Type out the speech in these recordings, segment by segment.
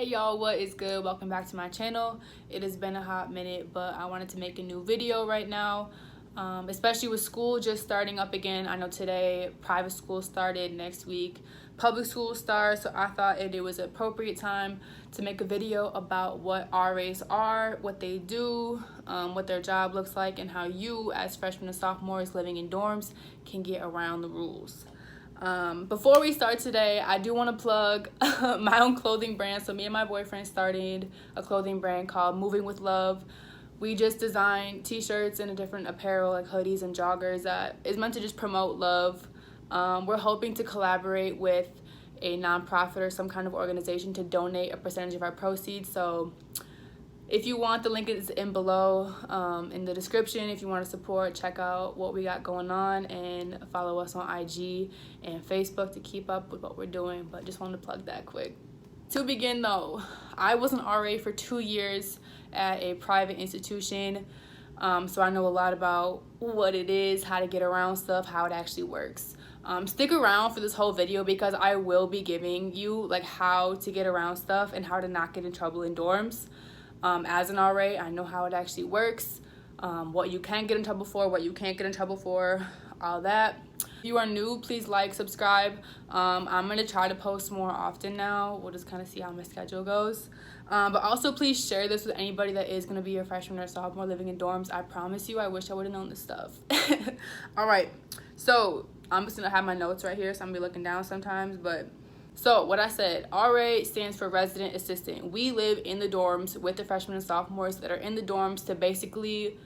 Hey y'all, what is good? Welcome back to my channel. It has been a hot minute, but I wanted to make a new video right now, especially with school just starting up again. I know today private school started, next week public school starts, so I thought it was an appropriate time to make a video about what RAs are, what they do, what their job looks like, and how you as freshmen and sophomores living in dorms can get around the rules. Before we start today, I do want to plug my own clothing brand. So me and my boyfriend started a clothing brand called Moving with Love. We just designed t-shirts and a different apparel like hoodies and joggers that is meant to just promote love. We're hoping to collaborate with a nonprofit or some kind of organization to donate a percentage of our proceeds. So if you want, the link is in below in the description. If you want to support, check out what we got going on and follow us on IG and Facebook to keep up with what we're doing. But just wanted to plug that quick. To begin though, I was an RA for 2 years at a private institution. So I know a lot about what it is, how to get around stuff, how it actually works. Stick around for this whole video because I will be giving you like how to get around stuff and how to not get in trouble in dorms. As an RA, I know how it actually works, what you can get in trouble for, what you can't get in trouble for, all that. If you are new, please like, subscribe. I'm going to try to post more often now. We'll just kind of see how my schedule goes. But also please share this with anybody that is going to be a freshman or sophomore living in dorms. I promise you, I wish I would have known this stuff. All right, so I'm just going to have my notes right here, so I'm going to be looking down sometimes, but... So what I said, RA stands for resident assistant. We live in the dorms with the freshmen and sophomores that are in the dorms to basically,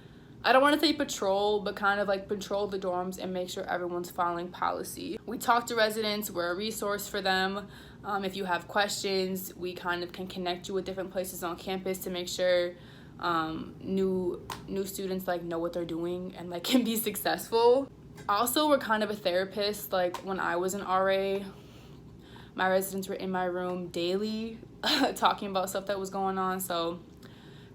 I don't want to say patrol, but kind of like patrol the dorms and make sure everyone's following policy. We talk to residents, we're a resource for them. If you have questions, we kind of can connect you with different places on campus to make sure new students like know what they're doing and like can be successful. Also, we're kind of a therapist. Like when I was an RA, my residents were in my room daily talking about stuff that was going on. So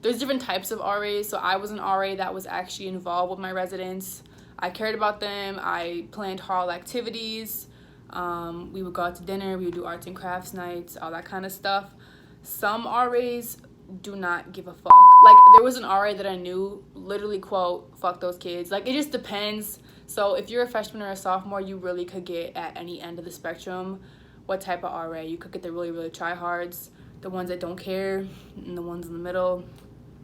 there's different types of RAs. So I was an RA that was actually involved with my residents. I cared about them. I planned hall activities. We would go out to dinner. We would do arts and crafts nights, all that kind of stuff. Some RAs do not give a fuck. Like there was an RA that I knew, literally quote, fuck those kids. Like it just depends. So if you're a freshman or a sophomore, you really could get at any end of the spectrum what type of RA. You could get the really tryhards, the ones that don't care, and the ones in the middle.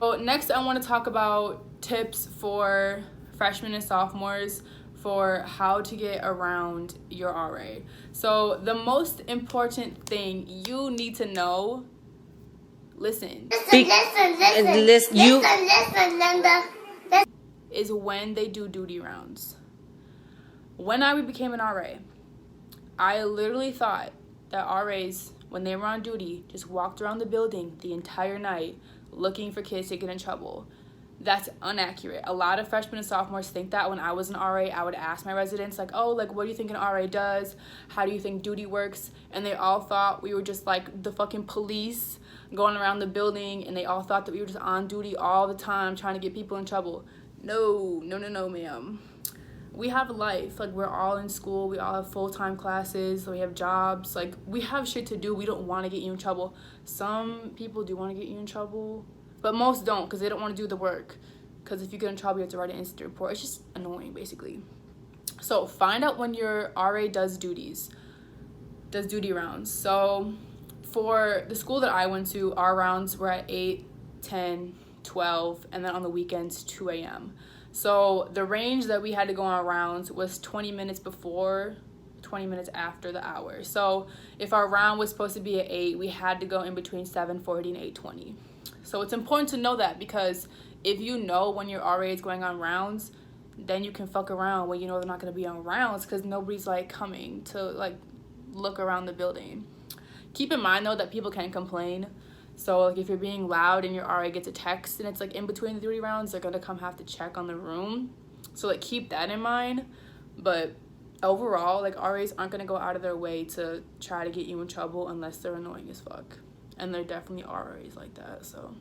So next I want to talk about tips for freshmen and sophomores for how to get around your RA. So the most important thing you need to know, listen, is when they do duty rounds. When I became an RA, I literally thought that RAs, when they were on duty, just walked around the building the entire night looking for kids to get in trouble. That's inaccurate. A lot of freshmen and sophomores think that. When I was an RA, I would ask my residents, like, oh, like, what do you think an RA does? How do you think duty works? And they all thought we were just like the fucking police going around the building, and they all thought that we were just on duty all the time trying to get people in trouble. No, ma'am. We have life. Like we're all in school, we all have full-time classes, we have jobs, like we have shit to do. We don't want to get you in trouble. Some people do want to get you in trouble, but most don't because they don't want to do the work, because if you get in trouble you have to write an incident report. It's just annoying basically. So find out when your RA does duty rounds. So for the school that I went to, our rounds were at 8, 10, 12, and then on the weekends 2 a.m. So the range that we had to go on rounds was 20 minutes before, 20 minutes after the hour. So if our round was supposed to be at 8, we had to go in between 7:40 and 8:20. So it's important to know that, because if you know when your RA is going on rounds, then you can fuck around when you know they're not going to be on rounds, because nobody's like coming to like look around the building. Keep in mind though that people can complain. So like if you're being loud and your RA gets a text and it's like in between the duty rounds, they're gonna come have to check on the room. So like keep that in mind. But overall, like RAs aren't gonna go out of their way to try to get you in trouble unless they're annoying as fuck. And they're definitely RAs like that. So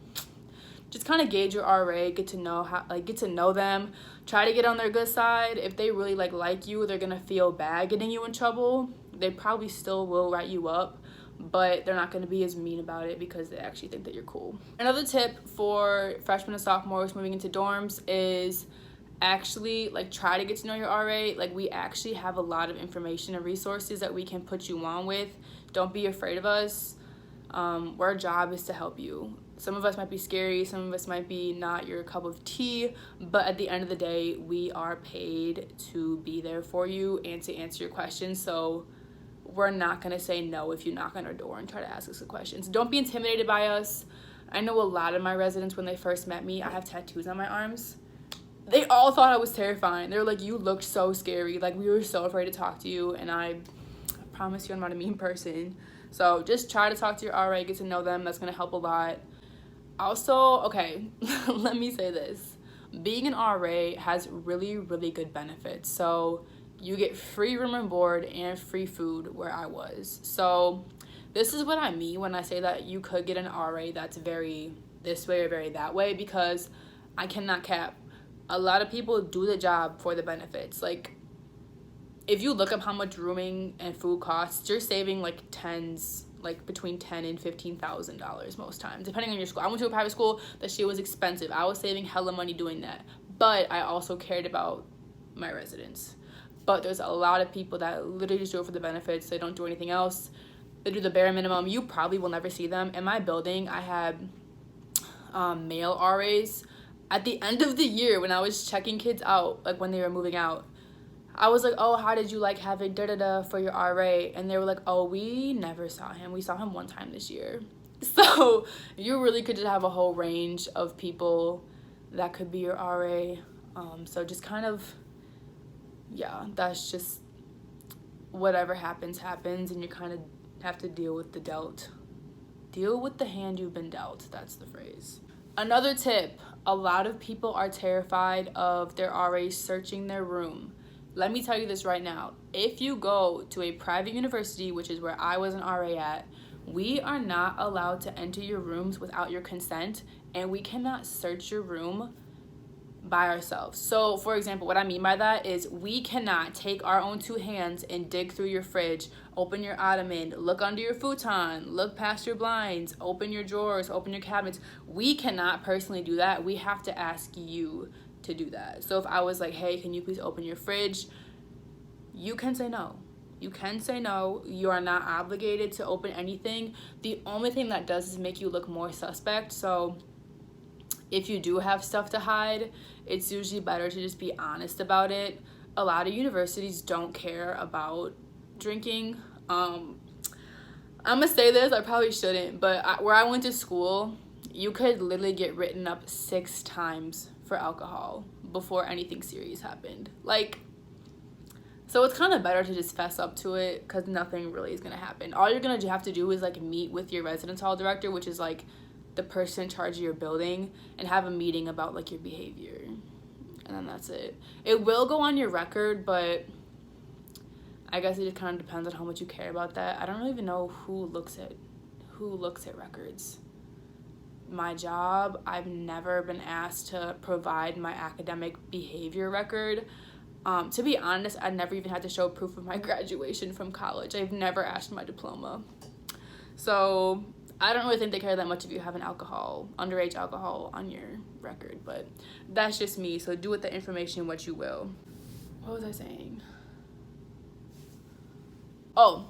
just kind of gauge your RA, get to know them, try to get on their good side. If they really like you, they're gonna feel bad getting you in trouble. They probably still will write you up. but they're not going to be as mean about it because they actually think that you're cool. Another tip for freshmen and sophomores moving into dorms is actually like try to get to know your RA. Like, we actually have a lot of information and resources that we can put you on with. Don't be afraid of us. Our job is to help you. Some of us might be scary, some of us might be not your cup of tea, but at the end of the day, we are paid to be there for you and to answer your questions. So we're not gonna say no if you knock on our door and try to ask us the questions. Don't be intimidated by us. I know a lot of my residents, when they first met me, I have tattoos on my arms. They all thought I was terrifying. They were like, you looked so scary. Like, we were so afraid to talk to you, and I promise you I'm not a mean person. So just try to talk to your RA, get to know them. That's gonna help a lot. Also, okay, let me say this. Being an RA has really, really good benefits. So you get free room and board and free food where I was. So this is what I mean when I say that you could get an RA that's very this way or very that way, because I cannot cap. A lot of people do the job for the benefits. Like, if you look up how much rooming and food costs, you're saving like between $10,000 and $15,000 most times, depending on your school. I went to a private school. That shit was expensive. I was saving hella money doing that, but I also cared about my residents. But there's a lot of people that literally just do it for the benefits. They don't do anything else. They do the bare minimum. You probably will never see them. In my building, I had male RAs. At the end of the year, when I was checking kids out, like when they were moving out, I was like, oh, how did you like having da-da-da for your RA? And they were like, oh, we never saw him. We saw him one time this year. So you really could just have a whole range of people that could be your RA. So just kind of, yeah, that's just whatever happens, and you kind of have to deal with the hand you've been dealt. That's the phrase. Another tip, a lot of people are terrified of their RAs searching their room. Let me tell you this right now. If you go to a private university, which is where I was an RA at, we are not allowed to enter your rooms without your consent, and we cannot search your room by ourselves. So, for example, what I mean by that is we cannot take our own two hands and dig through your fridge, open your ottoman, look under your futon, look past your blinds, open your drawers, open your cabinets. We cannot personally do that. We have to ask you to do that. So if I was like, hey, can you please open your fridge? You can say no. You can say no. You are not obligated to open anything. The only thing that does is make you look more suspect. So if you do have stuff to hide, it's usually better to just be honest about it. A lot of universities don't care about drinking. I'm gonna say this, I probably shouldn't, but where I went to school, you could literally get written up 6 times for alcohol before anything serious happened. Like, so it's kind of better to just fess up to it, because nothing really is gonna happen. All you're gonna have to do is like meet with your residence hall director, which is like the person in charge of your building, and have a meeting about like your behavior, and then that's it. It will go on your record, but I guess it just kind of depends on how much you care about that. I don't really even know who looks at records. My job, I've never been asked to provide my academic behavior record. To be honest, I never even had to show proof of my graduation from college. I've never asked for my diploma. So I don't really think they care that much if you have an underage alcohol on your record, but that's just me. So do with the information what you will. What was I saying? Oh,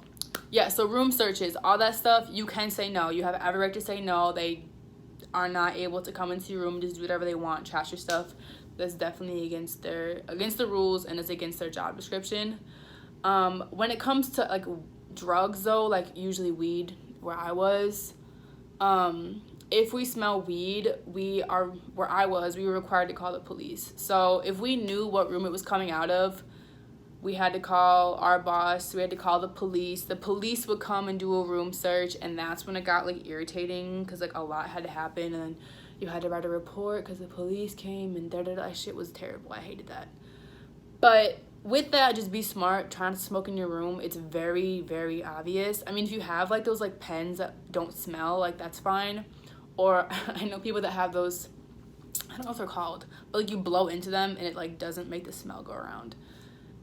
yeah, so room searches, all that stuff, you can say no. You have every right to say no. They are not able to come into your room, just do whatever they want, trash your stuff. That's definitely against the rules, and it's against their job description. When it comes to like drugs though, like usually weed, where I was, if we smell weed, we were required to call the police. So if we knew what room it was coming out of, we had to call our boss, we had to call the police. The police would come and do a room search, and that's when it got like irritating, because like a lot had to happen, and then you had to write a report because the police came, and that shit was terrible. I hated that. But with that, just be smart. Trying to smoke in your room, it's very, very obvious. I mean, if you have like those like pens that don't smell, like that's fine. Or I know people that have those, I don't know what they're called, but like you blow into them and it like doesn't make the smell go around.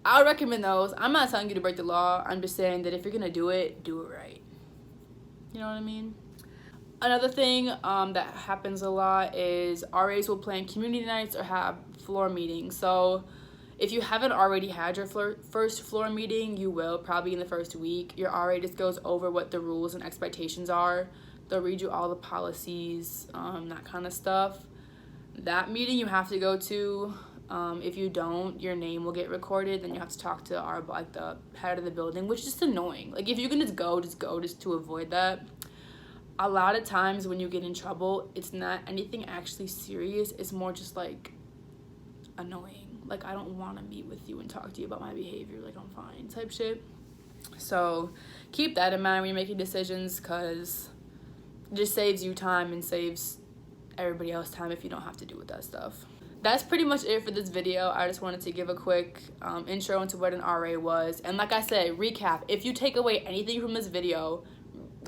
I would recommend those. I'm not telling you to break the law. I'm just saying that if you're gonna do it right. You know what I mean? Another thing that happens a lot is RAs will plan community nights or have floor meetings. So if you haven't already had your first floor meeting, you will probably in the first week. Your RA just goes over what the rules and expectations are. They'll read you all the policies, that kind of stuff. That meeting you have to go to. If you don't, your name will get recorded. Then you have to talk to the head of the building, which is just annoying. Like, if you can just go just to avoid that. A lot of times when you get in trouble, it's not anything actually serious. It's more just like annoying. Like, I don't want to meet with you and talk to you about my behavior. Like, I'm fine type shit. So keep that in mind when you're making decisions, because it just saves you time and saves everybody else time if you don't have to deal with that stuff. That's pretty much it for this video. I just wanted to give a quick intro into what an RA was. And like I said, recap. If you take away anything from this video,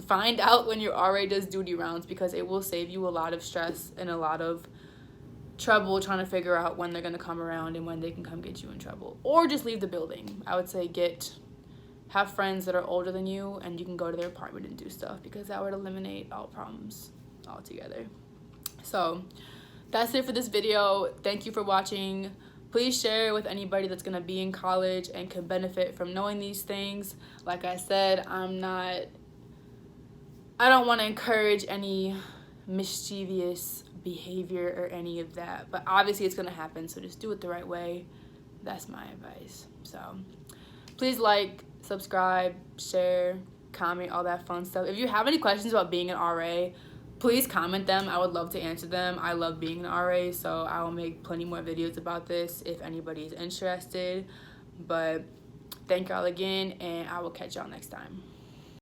find out when your RA does duty rounds, because it will save you a lot of stress and a lot of trouble trying to figure out when they're going to come around and when they can come get you in trouble. Or just leave the building. I would say have friends that are older than you and you can go to their apartment and do stuff, because that would eliminate all problems altogether. So that's it for this video. Thank you for watching. Please share with anybody that's going to be in college and can benefit from knowing these things. Like I said, I don't want to encourage any mischievous behavior or any of that, but obviously it's going to happen, so just do it the right way. That's my advice. So please like, subscribe, share, comment, all that fun stuff. If you have any questions about being an RA, please comment them. I would love to answer them. I love being an RA, so I will make plenty more videos about this if anybody is interested. But thank y'all again, and I will catch y'all next time.